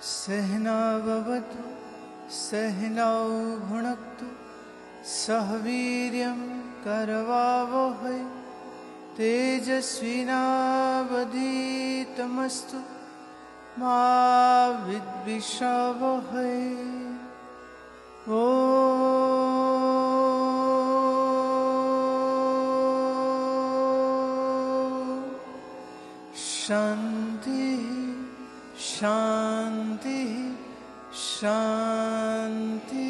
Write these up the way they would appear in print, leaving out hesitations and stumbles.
सहना भवतु सहनौ भुनक्तु सह वीर्यं करवावहै तेजस्विनावधीतमस्तु मा विद्विषावहै। ओ शांति शांति शांति।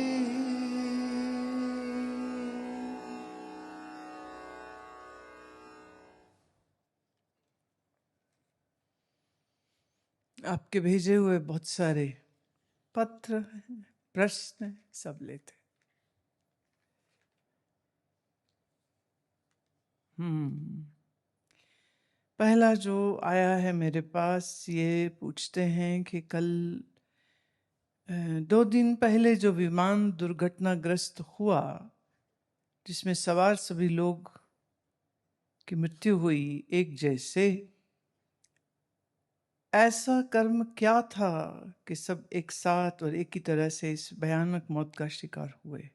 आपके भेजे हुए बहुत सारे पत्र प्रश्न सब लेते। पहला जो आया है मेरे पास, ये पूछते हैं कि कल 2 दिन पहले जो विमान दुर्घटनाग्रस्त हुआ जिसमें सवार सभी लोग की मृत्यु हुई एक जैसे, ऐसा कर्म क्या था कि सब एक साथ और एक ही तरह से इस भयानक मौत का शिकार हुए।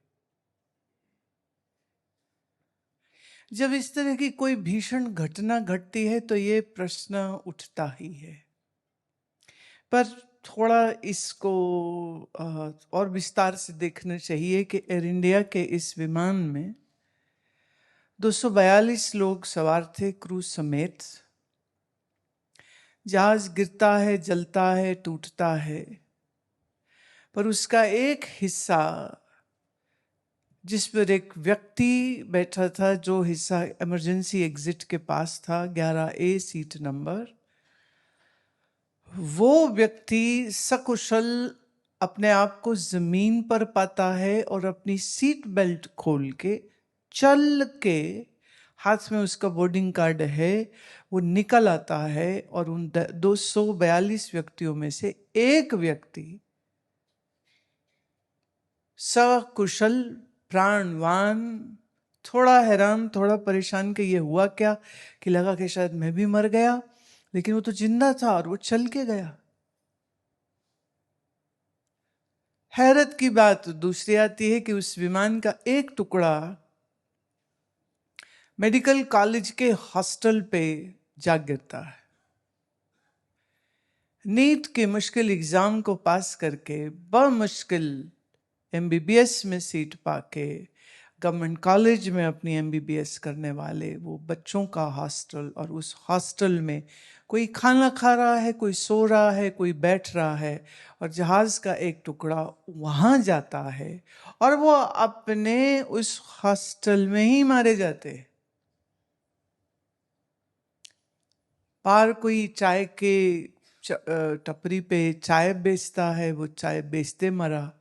जब इस तरह की कोई भीषण घटना घटती है तो ये प्रश्न उठता ही है, पर थोड़ा इसको और विस्तार से देखना चाहिए कि एयर इंडिया के इस विमान में 242 लोग सवार थे, क्रू समेत। जहाज गिरता है, जलता है, टूटता है, पर उसका एक हिस्सा जिस पर एक व्यक्ति बैठा था, जो हिस्सा इमरजेंसी एग्जिट के पास था, 11A सीट नंबर, वो व्यक्ति सकुशल अपने आप को जमीन पर पाता है और अपनी सीट बेल्ट खोल के चल के, हाथ में उसका बोर्डिंग कार्ड है, वो निकल आता है और उन 242 व्यक्तियों में से एक व्यक्ति सकुशल प्राणवान। थोड़ा हैरान, थोड़ा परेशान कि ये हुआ क्या, कि लगा कि शायद मैं भी मर गया, लेकिन वो तो जिंदा था और वो चल के गया। हैरत की बात दूसरी आती है कि उस विमान का एक टुकड़ा मेडिकल कॉलेज के हॉस्टल पे जा गिरता है। नीट के मुश्किल एग्जाम को पास करके बमुश्किल MBBS में सीट पाके गवर्नमेंट कॉलेज में अपनी MBBS करने वाले वो बच्चों का हॉस्टल, और उस हॉस्टल में कोई खाना खा रहा है, कोई सो रहा है, कोई बैठ रहा है, और जहाज का एक टुकड़ा वहां जाता है और वो अपने उस हॉस्टल में ही मारे जाते हैं। पार कोई चाय के टपरी पे चाय बेचता है, वो चाय बेचते मरा।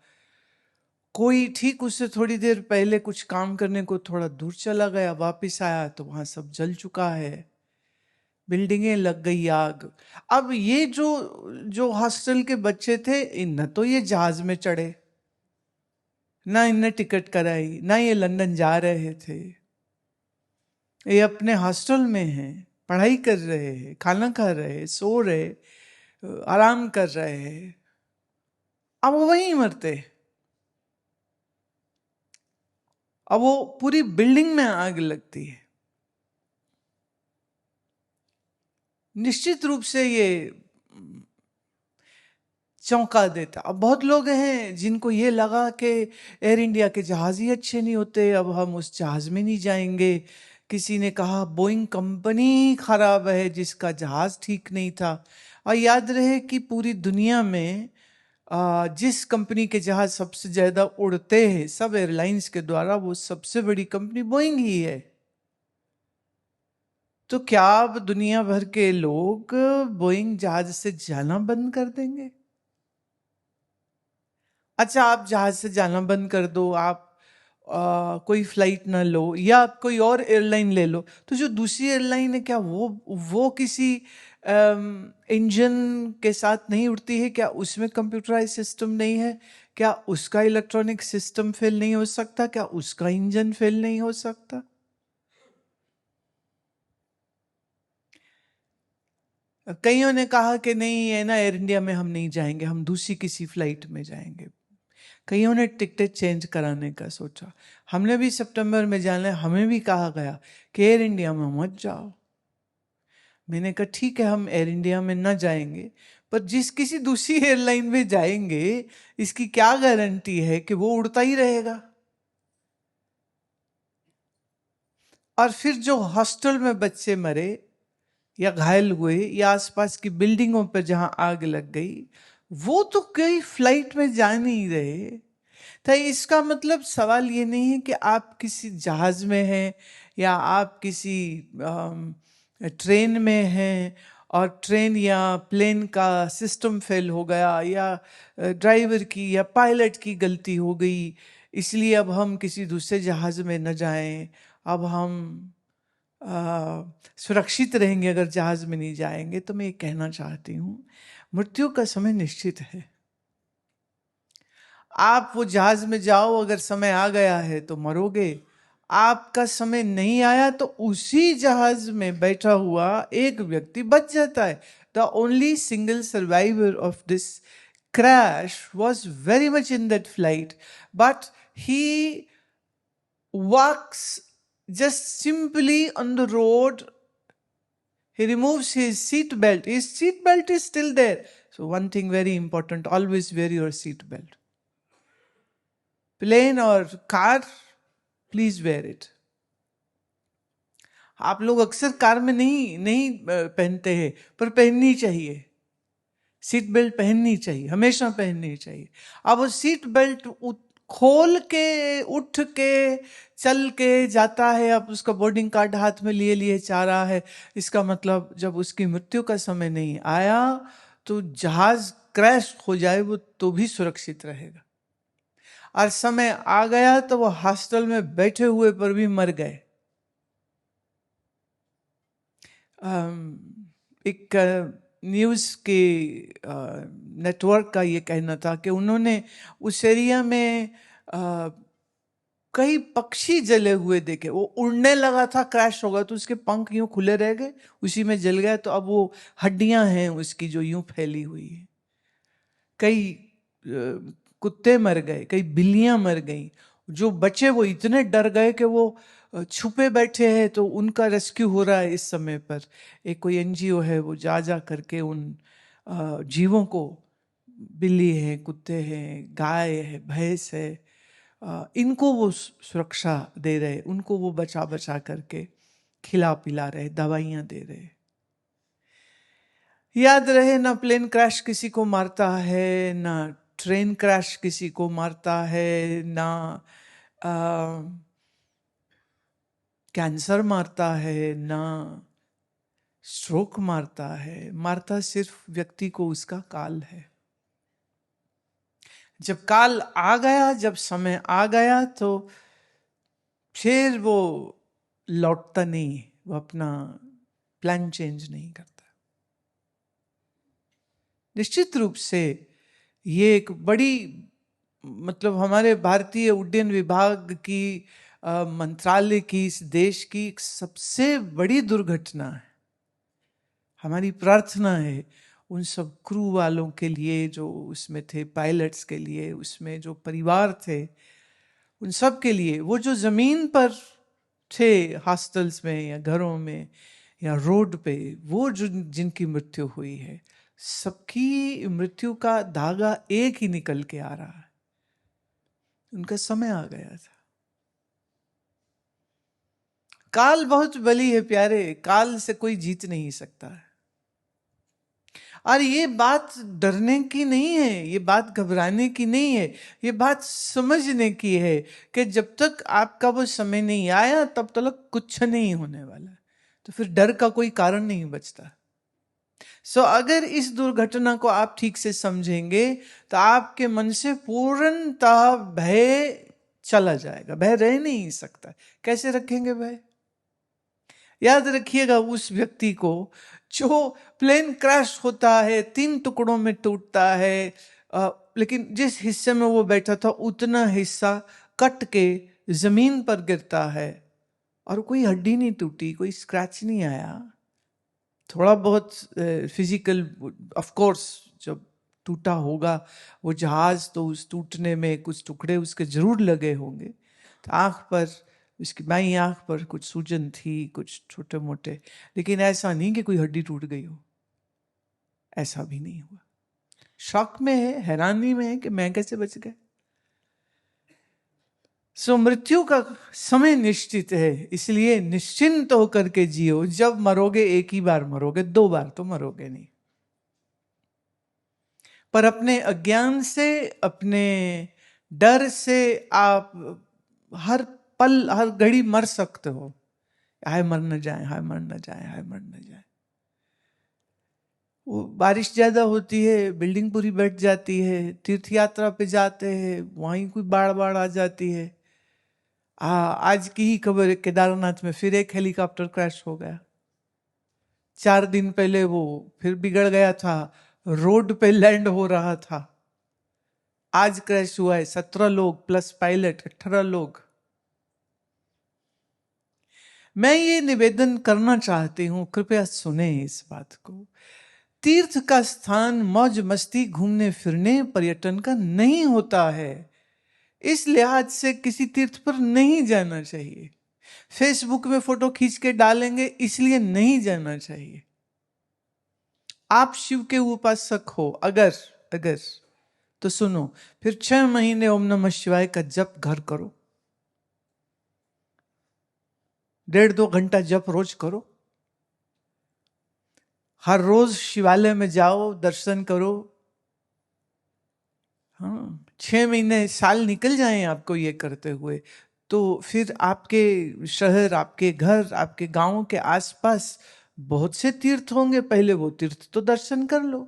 कोई ठीक उससे थोड़ी देर पहले कुछ काम करने को थोड़ा दूर चला गया, वापस आया तो वहां सब जल चुका है, बिल्डिंगें लग गई आग। अब ये जो जो हॉस्टल के बच्चे थे, इन न तो ये जहाज में चढ़े, ना इनने टिकट कराई, ना ये लंदन जा रहे थे। ये अपने हॉस्टल में हैं, पढ़ाई कर रहे हैं, खाना खा रहे हैं, सो रहे, आराम कर रहे हैं, अब वो वहीं मरते। अब वो पूरी बिल्डिंग में आग लगती है। निश्चित रूप से ये चौंका देता। अब बहुत लोग हैं जिनको ये लगा कि एयर इंडिया के जहाज ही अच्छे नहीं होते, अब हम उस जहाज में नहीं जाएंगे। किसी ने कहा बोइंग कंपनी खराब है जिसका जहाज ठीक नहीं था। और याद रहे कि पूरी दुनिया में जिस कंपनी के जहाज सबसे ज्यादा उड़ते हैं सब एयरलाइंस के द्वारा, वो सबसे बड़ी कंपनी बोइंग ही है। तो क्या अब दुनिया भर के लोग बोइंग जहाज से जाना बंद कर देंगे? अच्छा, आप जहाज से जाना बंद कर दो, आप कोई फ्लाइट ना लो, या आप कोई और एयरलाइन ले लो, तो जो दूसरी एयरलाइन है क्या वो किसी इंजन के साथ नहीं उड़ती है? क्या उसमें कंप्यूटराइज सिस्टम नहीं है? क्या उसका इलेक्ट्रॉनिक सिस्टम फेल नहीं हो सकता? क्या उसका इंजन फेल नहीं हो सकता? कईयों ने कहा कि नहीं है ना, एयर इंडिया में हम नहीं जाएंगे, हम दूसरी किसी फ्लाइट में जाएंगे। कईयों ने टिकटें चेंज कराने का सोचा। हमने भी सितंबर में जाना है, हमें भी कहा गया कि एयर इंडिया में मत जाओ। मैंने कहा ठीक है, हम एयर इंडिया में ना जाएंगे, पर जिस किसी दूसरी एयरलाइन में जाएंगे इसकी क्या गारंटी है कि वो उड़ता ही रहेगा। और फिर जो हॉस्टल में बच्चे मरे या घायल हुए या आसपास की बिल्डिंगों पर जहां आग लग गई, वो तो कई फ्लाइट में जा नहीं रहे। तो इसका मतलब सवाल ये नहीं है कि आप किसी जहाज में हैं या आप किसी ट्रेन में हैं और ट्रेन या प्लेन का सिस्टम फेल हो गया या ड्राइवर की या पायलट की गलती हो गई, इसलिए अब हम किसी दूसरे जहाज में न जाएं, अब हम सुरक्षित रहेंगे अगर जहाज में नहीं जाएंगे। तो मैं ये कहना चाहती हूँ, मृत्यु का समय निश्चित है। आप वो जहाज में जाओ, अगर समय आ गया है तो मरोगे, आपका समय नहीं आया तो उसी जहाज में बैठा हुआ एक व्यक्ति बच जाता है। The only single survivor of this crash was very much in that flight, but he walks just simply on the road. He removes his seat belt. His seat belt is still there. So one thing very important, always wear your seat belt. Plane और car, please wear it. आप लोग अक्सर car में नहीं पहनते हैं, पर पहननी चाहिए। सीट बेल्ट पहननी चाहिए, हमेशा पहननी चाहिए। अब वो सीट बेल्ट खोल के उठ के चल के जाता है, अब उसका बोर्डिंग कार्ड हाथ में लिए लिए जा रहा है। इसका मतलब जब उसकी मृत्यु का समय नहीं आया तो जहाज क्रैश हो जाए वो तो भी सुरक्षित रहेगा, और समय आ गया तो वो हॉस्टल में बैठे हुए पर भी मर गए। एक न्यूज़ के नेटवर्क का ये कहना था कि उन्होंने उस एरिया में कई पक्षी जले हुए देखे। वो उड़ने लगा था, क्रैश होगा तो उसके पंख यूं खुले रह गए, उसी में जल गया। तो अब वो हड्डियां हैं उसकी जो यूं फैली हुई है। कई कुत्ते मर गए, कई बिल्लियां मर गई। जो बचे वो इतने डर गए कि वो छुपे बैठे हैं, तो उनका रेस्क्यू हो रहा है इस समय पर। एक कोई एनजीओ है, वो जा जा करके उन जीवों को, बिल्ली है, कुत्ते हैं, गाय है, भैंस है, इनको वो सुरक्षा दे रहे, उनको वो बचा बचा करके खिला पिला रहे, दवाइयाँ दे रहे। याद रहे, ना प्लेन क्रैश किसी को मारता है, ना ट्रेन क्रैश किसी को मारता है, ना कैंसर मारता है, ना स्ट्रोक मारता है। मारता सिर्फ व्यक्ति को उसका काल है। जब काल आ गया, जब समय आ गया, तो फिर वो लौटता नहीं, वो अपना प्लान चेंज नहीं करता। निश्चित रूप से ये एक बड़ी, मतलब हमारे भारतीय उड्डयन विभाग की, मंत्रालय की, इस देश की एक सबसे बड़ी दुर्घटना है। हमारी प्रार्थना है उन सब क्रू वालों के लिए जो उसमें थे, पायलट्स के लिए, उसमें जो परिवार थे, उन सब के लिए। वो जो जमीन पर थे, हॉस्टल्स में या घरों में या रोड पे, वो जो जिनकी मृत्यु हुई है, सबकी मृत्यु का धागा एक ही निकल के आ रहा है। उनका समय आ गया था। काल बहुत बली है प्यारे, काल से कोई जीत नहीं सकता है। और ये बात डरने की नहीं है, ये बात घबराने की नहीं है, ये बात समझने की है कि जब तक आपका वो समय नहीं आया तब तक कुछ नहीं होने वाला। तो फिर डर का कोई कारण नहीं बचता। अगर इस दुर्घटना को आप ठीक से समझेंगे तो आपके मन से पूर्णतः भय चला जाएगा। भय रह नहीं सकता। कैसे रखेंगे भय? याद रखिएगा उस व्यक्ति को जो प्लेन क्रैश होता है, 3 टुकड़ों में टूटता है, लेकिन जिस हिस्से में वो बैठा था उतना हिस्सा कट के जमीन पर गिरता है और कोई हड्डी नहीं टूटी, कोई स्क्रैच नहीं आया। थोड़ा बहुत फिजिकल, ऑफ कोर्स जब टूटा होगा वो जहाज तो उस टूटने में कुछ टुकड़े उसके जरूर लगे होंगे। तो आँख पर, उसकी बाईं आँख पर कुछ सूजन थी, कुछ छोटे मोटे, लेकिन ऐसा नहीं कि कोई हड्डी टूट गई हो, ऐसा भी नहीं हुआ। शॉक में है, हैरानी में है कि मैं कैसे बच गए। सो मृत्यु का समय निश्चित है, इसलिए निश्चिंत होकर के जियो। जब मरोगे एक ही बार मरोगे, 2 बार तो मरोगे नहीं। पर अपने अज्ञान से, अपने डर से आप हर पल, हर घड़ी मर सकते हो। हाय मर न जाए, हाय मर न जाए, हाय मर न जाए। वो बारिश ज्यादा होती है, बिल्डिंग पूरी बैठ जाती है, तीर्थ यात्रा पे जाते हैं, वहीं कोई बाढ़ बाढ़ आ जाती है। आज की ही खबर है, केदारनाथ में फिर एक हेलीकॉप्टर क्रैश हो गया। 4 दिन पहले वो फिर बिगड़ गया था, रोड पे लैंड हो रहा था। आज क्रैश हुआ है, 17 लोग प्लस पायलट, 18 लोग। मैं ये निवेदन करना चाहती हूं, कृपया सुने इस बात को। तीर्थ का स्थान मौज मस्ती, घूमने फिरने, पर्यटन का नहीं होता है। इस लिहाज से किसी तीर्थ पर नहीं जाना चाहिए। फेसबुक में फोटो खींच के डालेंगे इसलिए नहीं जाना चाहिए। आप शिव के उपासक हो अगर अगर तो सुनो, फिर 6 महीने ओम नमः शिवाय का जप घर करो। 1.5-2 घंटा जप रोज करो। हर रोज शिवालय में जाओ, दर्शन करो। हाँ, 6 महीने, साल निकल जाएं आपको ये करते हुए, तो फिर आपके शहर, आपके घर, आपके गांव के आसपास बहुत से तीर्थ होंगे। पहले वो तीर्थ तो दर्शन कर लो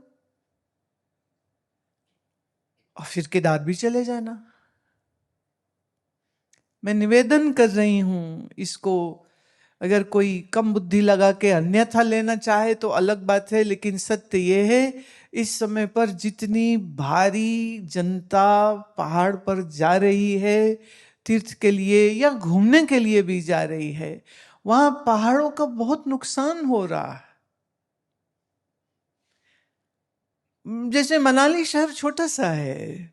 और फिर केदार भी चले जाना। मैं निवेदन कर रही हूं इसको। अगर कोई कम बुद्धि लगा के अन्यथा लेना चाहे तो अलग बात है, लेकिन सत्य यह है, इस समय पर जितनी भारी जनता पहाड़ पर जा रही है तीर्थ के लिए या घूमने के लिए भी जा रही है, वहां पहाड़ों का बहुत नुकसान हो रहा है। जैसे मनाली शहर छोटा सा है,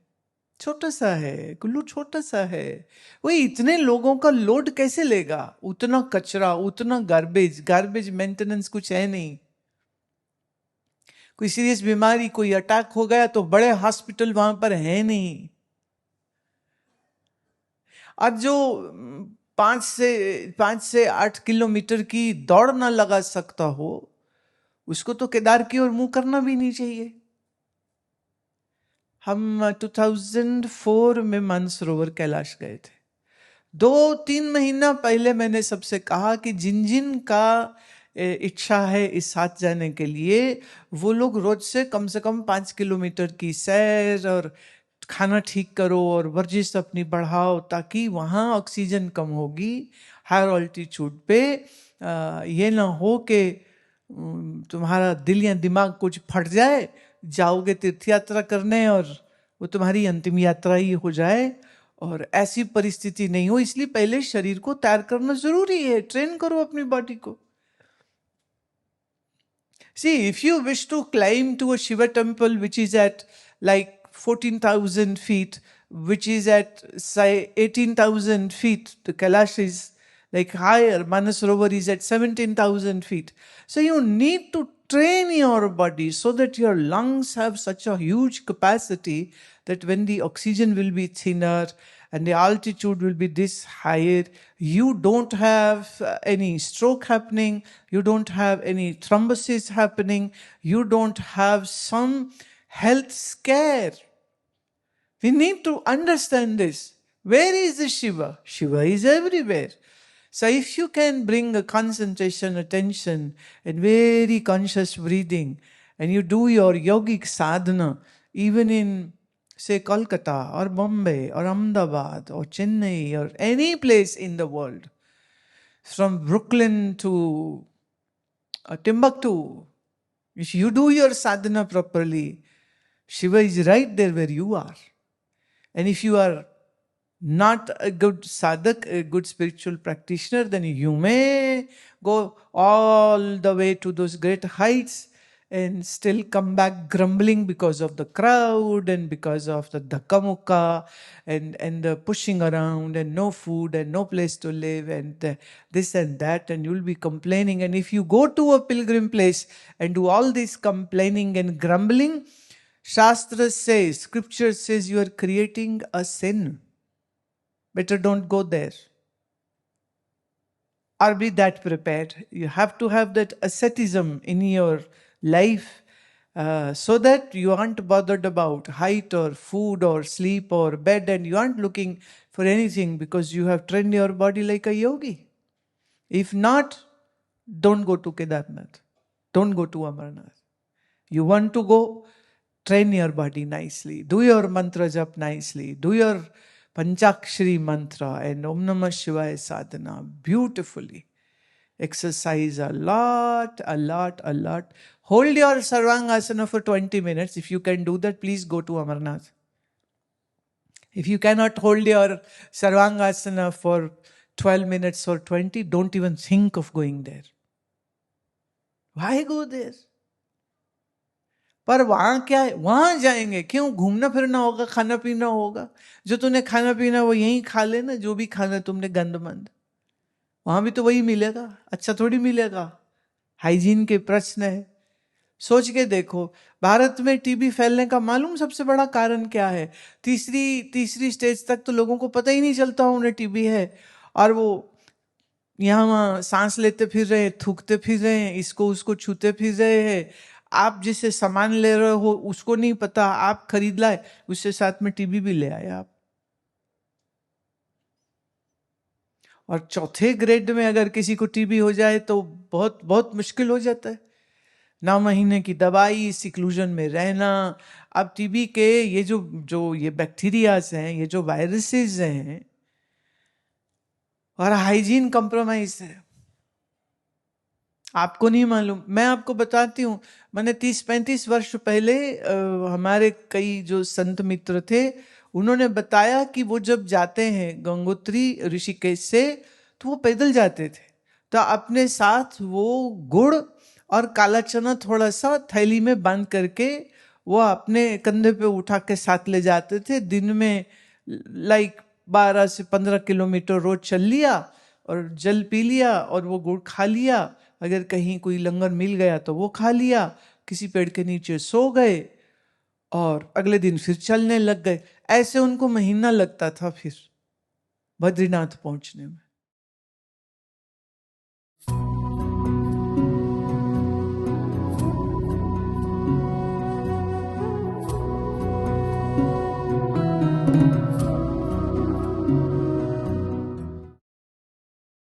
छोटा सा है, कुल्लू छोटा सा है, वही इतने लोगों का लोड कैसे लेगा? उतना कचरा, उतना गार्बेज, गार्बेज मेंटेनेंस कुछ है नहीं। कोई सीरियस बीमारी, कोई अटैक हो गया तो बड़े हॉस्पिटल वहां पर है नहीं। आज जो 5 से 8 किलोमीटर की दौड़ ना लगा सकता हो, उसको तो केदार की ओर मुंह करना भी नहीं चाहिए। हम 2004 में मानसरोवर कैलाश गए थे। 2-3 महीना पहले मैंने सबसे कहा कि जिन जिन का इच्छा है इस साथ जाने के लिए, वो लोग रोज से कम 5 किलोमीटर की सैर और खाना ठीक करो और वर्जिश अपनी बढ़ाओ, ताकि वहाँ ऑक्सीजन कम होगी हायर ऑल्टीट्यूड पे। ये ना हो कि तुम्हारा दिल या दिमाग कुछ फट जाए, जाओगे तीर्थ यात्रा करने और वो तुम्हारी अंतिम यात्रा ही हो जाए, और ऐसी परिस्थिति नहीं हो। इसलिए पहले शरीर को तैयार करना जरूरी है, ट्रेन करो अपनी बॉडी को। See, if you wish to climb to a Shiva temple which is at like 14,000 feet, which is at say 18,000 feet, the Kailash is like higher, Manasarovar is at 17,000 feet. So you need to train your body so that your lungs have such a huge capacity that when the oxygen will be thinner and the altitude will be this higher, you don't have any stroke happening, you don't have any thrombosis happening, you don't have some health scare. We need to understand this. Where is the Shiva? Shiva is everywhere. So if you can bring a concentration, attention, and very conscious breathing, and you do your yogic sadhana, even in say Kolkata or Bombay or Ahmedabad or Chennai or any place in the world, from Brooklyn to Timbuktu, if you do your sadhana properly, Shiva is right there where you are. And if you are not a good sadhak, a good spiritual practitioner, then you may go all the way to those great heights and still come back grumbling because of the crowd and because of the dhakka and the pushing around and no food and no place to live and this and that, and you'll be complaining. And if you go to a pilgrim place and do all this complaining and grumbling, Shastra says, scripture says, you are creating a sin. Better don't go there. Or be that prepared. You have to have that asceticism in your life so that you aren't bothered about height or food or sleep or bed, and you aren't looking for anything because you have trained your body like a yogi. If not, don't go to Kedarnath. Don't go to Amarnath. You want to go, train your body nicely. Do your mantra jap nicely. Do your Panchakshari mantra and Om Namah Shivaya sadhana beautifully. Exercise a lot. Hold your Sarvangasana for 20 minutes. If you can do that, please go to Amarnath. If you cannot hold your Sarvangasana for 12 minutes or 20, don't even think of going there. Why go there? पर वहां क्या है, वहां जाएंगे क्यों? घूमना फिरना होगा, खाना पीना होगा. जो तूने खाना पीना वो यहीं खा लेना, जो भी खाना तुमने गंदमंद. वहां भी तो वही मिलेगा, अच्छा थोड़ी मिलेगा. हाइजीन के प्रश्न है. सोच के देखो, भारत में टीबी फैलने का मालूम सबसे बड़ा कारण क्या है? तीसरी स्टेज तक तो लोगों को पता ही नहीं चलता उन्हें टीबी है, और वो यहाँ वहाँ सांस लेते फिर रहे, थूकते फिर रहे हैं, इसको उसको छूते फिर रहे हैं. आप जिसे सामान ले रहे हो उसको नहीं पता, आप खरीद लाए, उससे साथ में टीबी भी ले आए आप. और चौथे ग्रेड में अगर किसी को टीबी हो जाए तो बहुत बहुत मुश्किल हो जाता है. 9 महीने की दवाई, सिक्लूजन में रहना. अब टीबी के ये जो ये बैक्टीरियाज हैं, ये जो वायरसेस हैं, और हाइजीन कॉम्प्रोमाइज है. आपको नहीं मालूम, मैं आपको बताती हूँ. मैंने 30-35 वर्ष पहले हमारे कई जो संत मित्र थे, उन्होंने बताया कि वो जब जाते हैं गंगोत्री ऋषिकेश से, तो वो पैदल जाते थे. तो अपने साथ वो गुड़ और काला चना थोड़ा सा थैली में बांध करके वो अपने कंधे पे उठा के साथ ले जाते थे. दिन में 12 से 15 किलोमीटर रोज चल लिया और जल पी लिया और वो गुड़ खा लिया. अगर कहीं कोई लंगर मिल गया तो वो खा लिया, किसी पेड़ के नीचे सो गए और अगले दिन फिर चलने लग गए. ऐसे उनको महीना लगता था फिर बद्रीनाथ पहुंचने में.